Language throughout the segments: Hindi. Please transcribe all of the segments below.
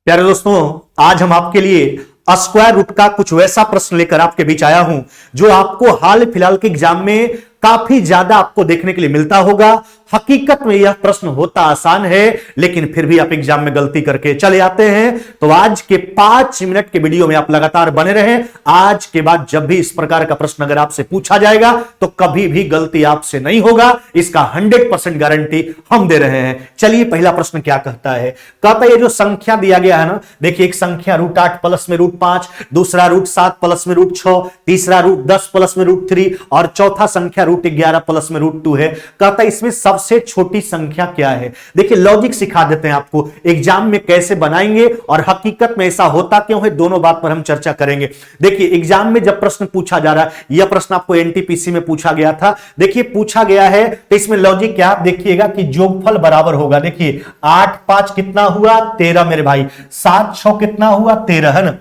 प्यारे दोस्तों, आज हम आपके लिए स्क्वायर रूट का कुछ वैसा प्रश्न लेकर आपके बीच आया हूं जो आपको हाल फिलहाल के एग्जाम में काफी ज्यादा आपको देखने के लिए मिलता होगा। हकीकत में यह प्रश्न होता आसान है, लेकिन फिर भी आप एग्जाम में गलती करके चले आते हैं। तो आज के 5 मिनट के वीडियो में आप लगातार बने रहें। आज के बाद जब भी इस प्रकार का प्रश्न अगर आपसे पूछा जाएगा तो कभी भी गलती आपसे नहीं होगा, इसका 100% गारंटी हम दे रहे हैं। चलिए, पहला प्रश्न क्या कहता है? कहता है ये जो संख्या दिया गया है ना, देखिए एक संख्या √8 प्लस में √5, दूसरा √7 प्लस में √6, तीसरा √10 प्लस में √3 और चौथा संख्या √11 प्लस में √2 है। कहता है इसमें सबसे छोटी संख्या क्या है? देखिए लॉजिक सिखा देते हैं आपको एग्जाम में कैसे बनाएंगे और हकीकत में ऐसा होता क्यों है, दोनों बात पर हम चर्चा करेंगे। देखिए एग्जाम में जब प्रश्न पूछा जा रहा है, यह प्रश्न आपको एनटीपीसी में पूछा गया था। देखिए पूछा गया है तो इसमें लॉजिक क्या आप देखिएगा कि जोगफल बराबर होगा। देखिए 8 5 कितना हुआ? 13 मेरे भाई। 7 6 कितना हुआ? 13 है ना।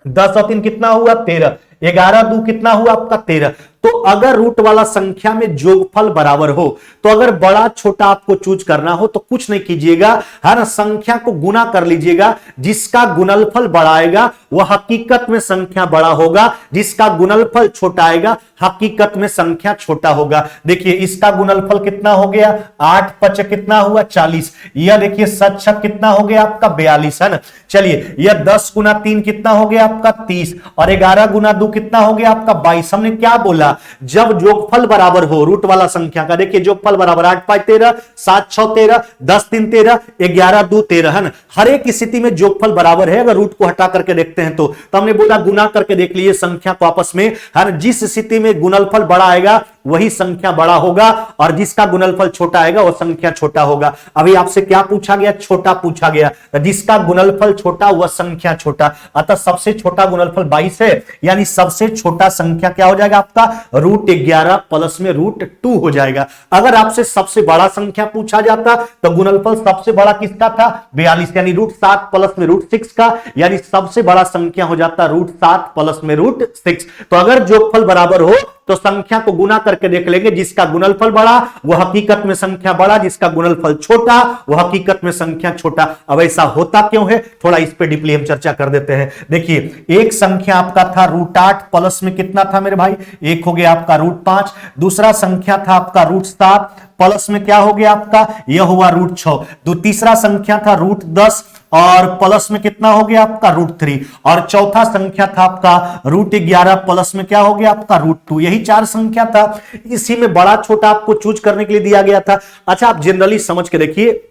10 और 3 कितना हुआ? 13। 11 2 कितना हुआ आपका? 13। तो अगर रूट वाला संख्या में जोगफल बराबर हो तो अगर बड़ा छोटा आपको चूज करना हो तो कुछ नहीं कीजिएगा, हर संख्या को गुना कर लीजिएगा। जिसका गुणनफल बड़ा आएगा वह हकीकत में संख्या बड़ा होगा, जिसका गुणनफल छोटा आएगा हकीकत में संख्या छोटा होगा। देखिए इसका गुणनफल कितना हो गया? 8 5 कितना हुआ? 40। यह देखिए 7 6 कितना हो गया आपका? 42 है ना। चलिए यह 10 गुना 3 कितना हो गया आपका? 30 और 11 गुना 2 कितना हो गया आपका? 22। हमने क्या बोला? जब जोगफल बराबर हो रूट वाला संख्या का, देखिए जोगफल बराबर 8 5 13, 7 6 13, 10 3 13, 11 2 13 है ना। हर एक स्थिति में जोगफल बराबर है। अगर रूट को हटा करके देखते हैं तो हमने बोला गुना करके देख लीजिए संख्या को आपस में। हर जिस स्थिति में गुणनफल बड़ा आएगा वही संख्या बड़ा होगा और जिसका गुणनफल छोटा आएगा वह संख्या छोटा होगा। अभी आपसे क्या पूछा गया? छोटा पूछा गया। जिसका गुणनफल छोटा वह संख्या छोटा, अतः सबसे छोटा गुणनफल 22 है, यानी सबसे छोटा संख्या क्या हो जाएगा आपका? √11 प्लस में √2 हो जाएगा। अगर आपसे सबसे बड़ा संख्या पूछा जाता तो गुणनफल सबसे बड़ा किसका था? 42, यानी √7 प्लस में √6 का, यानी सबसे बड़ा संख्या हो जाता √7 प्लस में √6। तो अगर जोगफल बराबर हो तो संख्या को गुना करके देख लेंगे। जिसका गुणनफल बड़ा वह हकीकत में संख्या बड़ा, जिसका गुणनफल छोटा वह हकीकत में संख्या छोटा। अब ऐसा होता क्यों है, थोड़ा इस पे डीपली हम चर्चा कर देते हैं। देखिए एक संख्या आपका था √8 प्लस में कितना था मेरे भाई? एक हो गया आपका √5, दूसरा संख्या था आपका √7 प्लस में क्या हो गया आपका? यह हुआ √6, तो तीसरा संख्या था √10 और प्लस में कितना हो गया आपका? √3 और चौथा संख्या था आपका √11 प्लस में क्या हो गया आपका? √2। यही 4 संख्या था। इसी में बड़ा छोटा आपको चूज करने के लिए दिया गया था। अच्छा आप जनरली समझ के देखिए,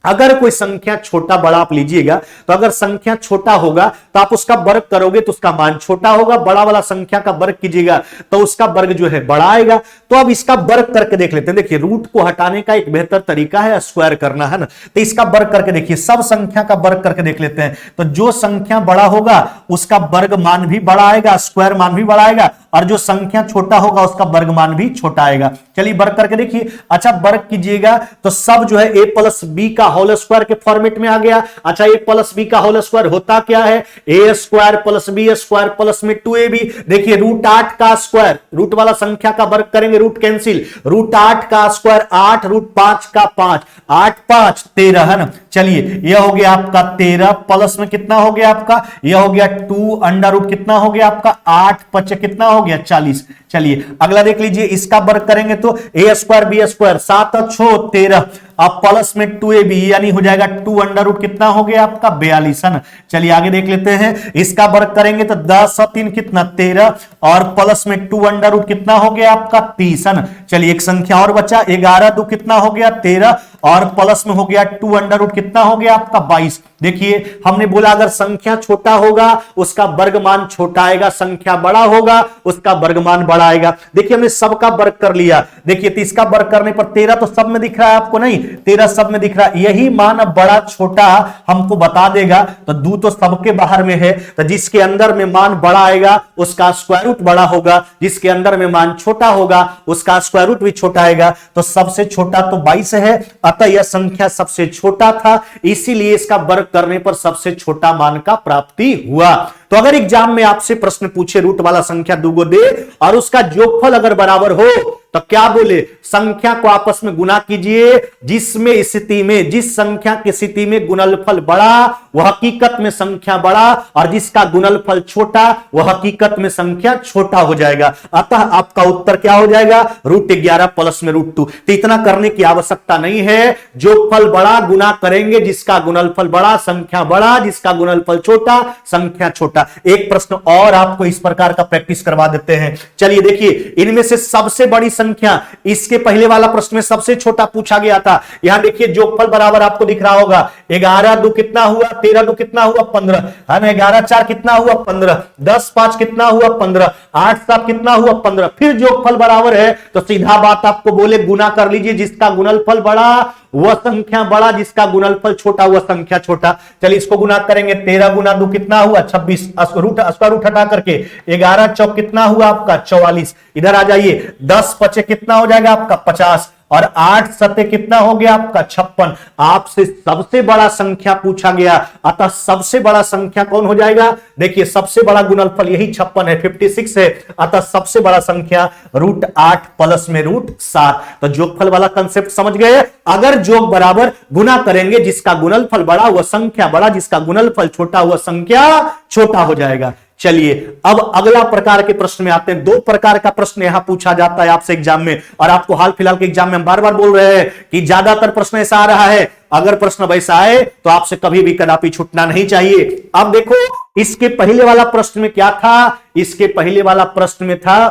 अगर कोई संख्या छोटा बड़ा आप लीजिएगा तो अगर संख्या छोटा होगा तो आप उसका वर्ग करोगे तो उसका मान छोटा होगा। बड़ा वाला संख्या का वर्ग कीजिएगा तो उसका वर्ग जो है बड़ा आएगा। तो अब इसका वर्ग करके देख लेते हैं। देखिए रूट को हटाने का एक बेहतर तरीका है स्क्वायर करना, है ना। तो इसका वर्ग करके देखिए, सब संख्या का वर्ग करके देख लेते हैं। तो जो संख्या बड़ा होगा उसका वर्ग मान भी बड़ा आएगा, स्क्वायर मान भी बड़ा आएगा, और जो संख्या छोटा होगा उसका वर्ग मान भी छोटा आएगा। चलिए वर्ग करके देखिए। अच्छा वर्ग कीजिएगा तो सब जो है a प्लस बी का होल स्क्वायर के फॉर्मेट में आ गया। अच्छा a प्लस बी का होल स्क्वायर होता क्या है? a square plus B square plus में 2ab। देखिए √8 का स्क्वायर, रूट वाला संख्या का वर्ग करेंगे, रूट कैंसिल। √8 का स्क्वायर 8, √5 का 5, 8 5 13 है ना। चलिए यह हो गया आपका 13 प्लस में कितना हो गया आपका? यह हो गया 2 अंडर रूट कितना हो गया आपका? 8 5 कितना हो गया? 40। चलिए अगला देख लीजिए, इसका वर्ग करेंगे तो a स्क्वायर बी स्क्वायर 7 6 13 अब प्लस में 2ab, यानी हो जाएगा 2 अंडर रूट कितना हो गया आपका? 42 है ना। चलिए आगे देख लेते हैं, इसका वर्ग करेंगे तो 10 और 3 कितना? 13 और प्लस में 2 अंडर रूट कितना हो गया आपका? 30 है ना। चलिए एक संख्या और बचा, 11 2 कितना हो गया? 13 और प्लस में हो गया 2 अंडर रूट कितना हो गया आपका? 22। देखिए हमने बोला अगर संख्या छोटा होगा उसका वर्गमान छोटा आएगा, संख्या बड़ा होगा उसका वर्गमान बड़ा आएगा। देखिए हमने सबका वर्ग कर लिया। देखिए तो इसका वर्ग करने पर 13 तो सब में दिख रहा है आपको, नहीं 13 सब में दिख रहा है। यही मान अब बड़ा छोटा हमको बता देगा। तो 2 तो सबके बाहर में है, तो जिसके अंदर में मान बड़ा आएगा उसका स्क्वायर रूट बड़ा होगा, जिसके अंदर में मान छोटा होगा उसका स्क्वायर रूट भी छोटा आएगा। तो सबसे छोटा तो 22 है, अतः यह संख्या सबसे छोटा था, इसीलिए इसका वर्ग करने पर सबसे छोटा मान का प्राप्ति हुआ। तो अगर एग्जाम में आपसे प्रश्न पूछे रूट वाला संख्या दुगो दे और उसका योगफल अगर बराबर हो तो क्या बोले, संख्या को आपस में गुना कीजिए, जिसमें स्थिति में, जिस संख्या की स्थिति में गुणनफल बड़ा वह हकीकत में संख्या बड़ा, और जिसका गुणनफल छोटा वह हकीकत में संख्या छोटा हो जाएगा। अतः आपका उत्तर क्या हो जाएगा, √11 प्लस में √2। तो इतना करने की आवश्यकता नहीं है, जोगफल बड़ा गुना करेंगे, जिसका गुणनफल बड़ा संख्या बड़ा, जिसका गुणनफल छोटा संख्या छोटा। एक प्रश्न और आपको इस प्रकार का प्रैक्टिस करवा देते हैं। चलिए देखिए, इनमें से सबसे बड़ी संख्या, इसके पहले वाला प्रश्न में सबसे छोटा पूछा गया था। यहां देखिए जोगफल बराबर आपको दिख रहा होगा, 11 2 कितना हुआ, 13 2 कितना हुआ 15 है ना, 11 4 कितना हुआ 15, 10 5 कितना हुआ 15, 8 7 कितना हुआ 15। फिर जोगफल बराबर है तो सीधा बात आपको बोले गुना कर लीजिए, जिसका गुणनफल बड़ा वह संख्या बड़ा, जिसका गुणनफल छोटा वह संख्या छोटा। चलिए इसको गुना करेंगे, 13 गुना 2 कितना हुआ 26, स्क्वायर रूट हटा करके 11 चौक कितना हुआ आपका 44। इधर आ जाइए, 10 पचे कितना हो जाएगा आपका 50, और 8 सते कितना हो गया आपका 56। आपसे सबसे बड़ा संख्या पूछा गया, अतः सबसे बड़ा संख्या कौन हो जाएगा, देखिए सबसे बड़ा गुणनफल यही 56 है, 56 है, अतः सबसे बड़ा संख्या √8 प्लस में √7। तो जोगफल वाला कंसेप्ट समझ गए। अगर जोग बराबर गुना करेंगे, जिसका गुणनफल बड़ा वह संख्या बड़ा, जिसका गुणनफल छोटा वह संख्या छोटा हो जाएगा। चलिए अब अगला प्रकार के प्रश्न में आते हैं। 2 प्रकार का प्रश्न यहां पूछा जाता है आपसे एग्जाम में, और आपको हाल फिलहाल के एग्जाम में हम बार बार बोल रहे हैं कि ज्यादातर प्रश्न ऐसा आ रहा है। अगर प्रश्न वैसा आए तो आपसे कभी भी कदापि छूटना नहीं चाहिए। अब देखो, इसके पहले वाला प्रश्न में क्या था, इसके पहले वाला प्रश्न में था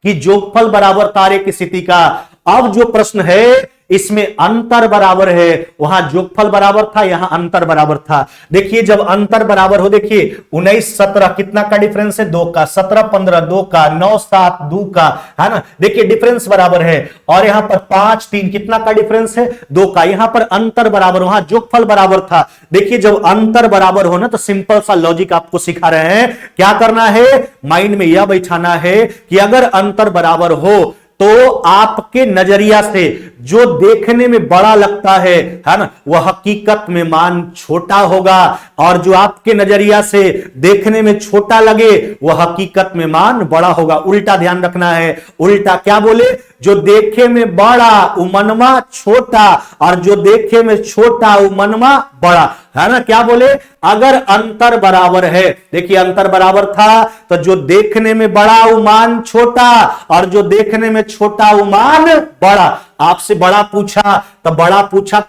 कि जोगफल बराबर तारे की स्थिति का। अब जो प्रश्न है इसमें अंतर बराबर है, वहां जोगफल बराबर था, यहां अंतर बराबर था। देखिए जब अंतर बराबर हो, देखिए 19 17 कितना का डिफरेंस है 2 का, 17 15 2 का, 9 7 2 का, है ना। देखिए डिफरेंस बराबर है, और यहां पर 5 3 कितना का डिफरेंस है 2 का। यहां पर अंतर बराबर, वहां जोगफल बराबर था। देखिए जब अंतर बराबर हो ना, तो सिंपल सा लॉजिक आपको सिखा रहे हैं। क्या करना है, माइंड में यह बैठाना है कि अगर अंतर बराबर हो तो आपके नजरिया से जो देखने में बड़ा लगता है ना, वह हकीकत में मान छोटा होगा, और जो आपके नजरिया से देखने में छोटा लगे वह हकीकत में मान बड़ा होगा। उल्टा ध्यान रखना है, उल्टा क्या बोले, जो देखे में बड़ा उमनमा छोटा, और जो देखे में छोटा उमनमा बड़ा, है ना। क्या बोले, अगर अंतर बराबर है, देखिए अंतर बराबर था तो जो देखने में बड़ा उमान छोटा, और जो देखने में छोटा उमान बड़ा। आपसे बड़ा पूछा तो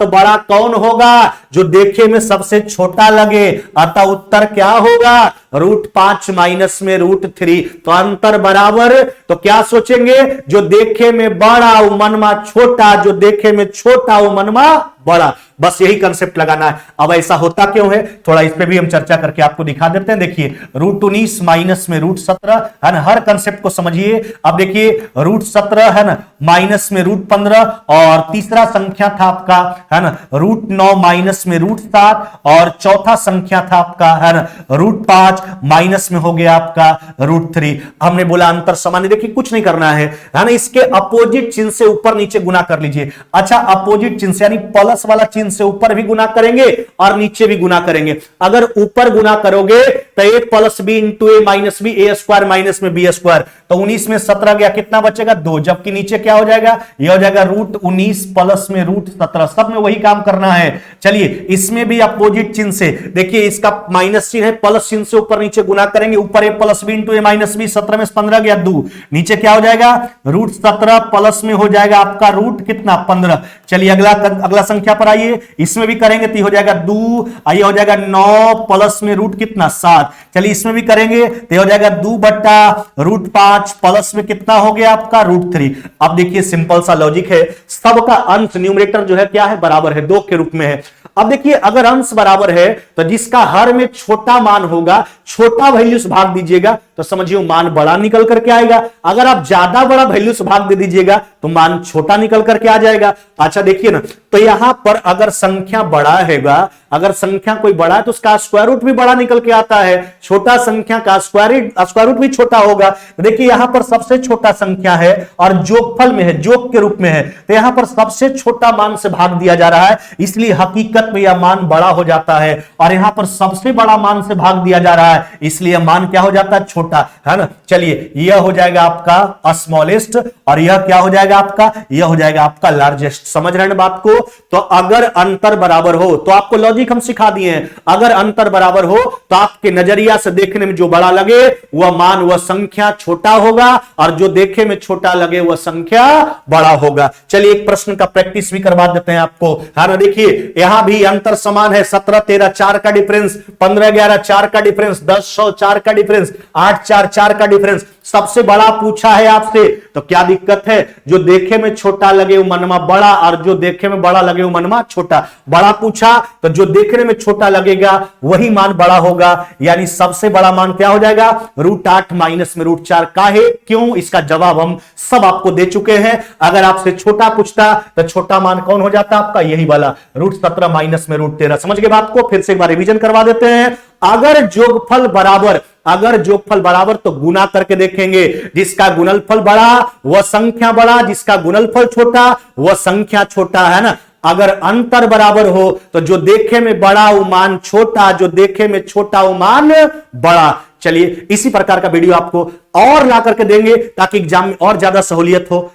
बड़ा कौन होगा, जो देखे में सबसे छोटा लगे, अतः उत्तर क्या होगा, √5 माइनस में √3। तो अंतर बराबर, तो क्या सोचेंगे, जो देखे में बड़ा उमनमा छोटा, जो देखे में छोटा उमनमा बड़ा। बस यही कंसेप्ट लगाना है। अब ऐसा होता क्यों है, थोड़ा इस पे भी हम चर्चा करके आपको दिखा देते हैं। देखिए √19 माइनस में √17 है ना, हर कंसेप्ट को समझिए। अब देखिए √17 है ना, माइनस में √15, और तीसरा संख्या था आपका है ना √9 माइनस में √7, और चौथा संख्या था आपका है ना √5 माइनस में हो गया आपका √3। हमने बोला अंतर समान, देखिए कुछ नहीं करना है ना, इसके अपोजिट चिन्ह से ऊपर नीचे गुना कर लीजिए। अच्छा, अपोजिट चिन्ह से यानी प्लस वाला चिन्ह से ऊपर भी गुना करेंगे और नीचे भी गुना करेंगे। अगर ऊपर गुना करोगे तो a plus B into A minus B, A square minus में बी स्क्वायर, तो 19 में 17 गया, कितना बचेगा 2, जबकि नीचे क्या हो जाएगा, यह हो जाएगा √19 प्लस में √17। सब में वही काम करना है। चलिए इसमें भी अपोजिट चिन्ह से, देखिए इसका माइनस चिन्ह है, प्लस चिन्ह से ऊपर नीचे गुना करेंगे, ऊपर ए plus B into A minus B, 17 में 15 गया 2, नीचे क्या हो जाएगा √17 प्लस में हो जाएगा आपका रूट कितना 15। चलिए अगला संख्या पर आइए, इसमें भी करेंगे तो हो जाएगा 2, आइए हो जाएगा 9 प्लस में रूट कितना 7। चलिए इसमें भी करेंगे तो हो जाएगा 2 बट्टा √5 प्लस में कितना हो गया आपका √3। अब देखिए सिंपल सा लॉजिक है, सबका अंश न्यूमरेटर जो है क्या है, बराबर है, 2 के रूप में है। अब देखिए अगर अंश बराबर है तो जिसका हर में छोटा मान होगा, छोटा वैल्यूज भाग दीजिएगा तो समझिए मान बड़ा निकल करके आएगा। अगर आप ज्यादा बड़ा वैल्यूज भाग दे दीजिएगा तो मान छोटा निकल करके आ जाएगा। अच्छा देखिए ना, तो यहां पर अगर संख्या बड़ा हैगा, अगर संख्या कोई बड़ा है तो उसका स्क्वायर रूट भी बड़ा निकल के आता है, छोटा संख्या का स्क्वायर रूट भी छोटा होगा। देखिए यहां पर सबसे छोटा संख्या है और जोगफल में है, जोग के रूप में है, तो यहां पर सबसे छोटा मान से भाग दिया जा रहा है, इसलिए हकीकत में यह मान बड़ा हो जाता है। और यहां पर सबसे बड़ा मान से भाग दिया जा रहा है, इसलिए मान क्या हो जाता है, छोटा, है ना। चलिए यह हो जाएगा आपका स्मॉलेस्ट और यह क्या हो जाएगा आपका, यह हो जाएगा आपका लार्जेस्ट। समझ रहे हैं बात को। तो अगर अंतर बराबर हो, तो आपको लॉजिक हम सिखा दिए हैं, अगर अंतर बराबर हो तो आपके नजरिया से देखने में जो बड़ा लगे वह मान, वह संख्या छोटा होगा, और जो देखे में छोटा लगे वह संख्या बड़ा होगा। चलिए एक प्रश्न का प्रैक्टिस भी करवा देते हैं आपको, है ना। देखिए यहां भी अंतर समान है, 17 13 4 का डिफरेंस, 15 11 4 का डिफरेंस, 10 100 4 का डिफरेंस, 8 4 4 का डिफरेंस। सबसे बड़ा पूछा है आपसे, तो क्या दिक्कत है, जो देखे में छोटा लगे वो मनमा बड़ा, और जो देखे में बड़ा लगे वो मनमा छोटा। बड़ा पूछा तो जो देखने में छोटा लगेगा वही मान बड़ा होगा, यानी सबसे बड़ा मान क्या हो जाएगा, √8 माइनस में √4। काहे, क्यों, इसका जवाब हम सब आपको दे चुके हैं। अगर आपसे छोटा पूछता तो छोटा मान कौन हो जाता आपका, यही वाला √17 माइनस में √13। समझ गए बात को। फिर से एक बार रिवीजन करवा देते हैं। अगर जोगफल बराबर, अगर जोगफल बराबर तो गुना करके देखेंगे, जिसका गुणनफल बड़ा वह संख्या बड़ा, जिसका गुणनफल छोटा वह संख्या छोटा, है ना। अगर अंतर बराबर हो तो जो देखे में बड़ा वो मान छोटा, जो देखे में छोटा वो मान बड़ा। चलिए इसी प्रकार का वीडियो आपको और ला करके देंगे ताकि एग्जाम में और ज्यादा सहूलियत हो।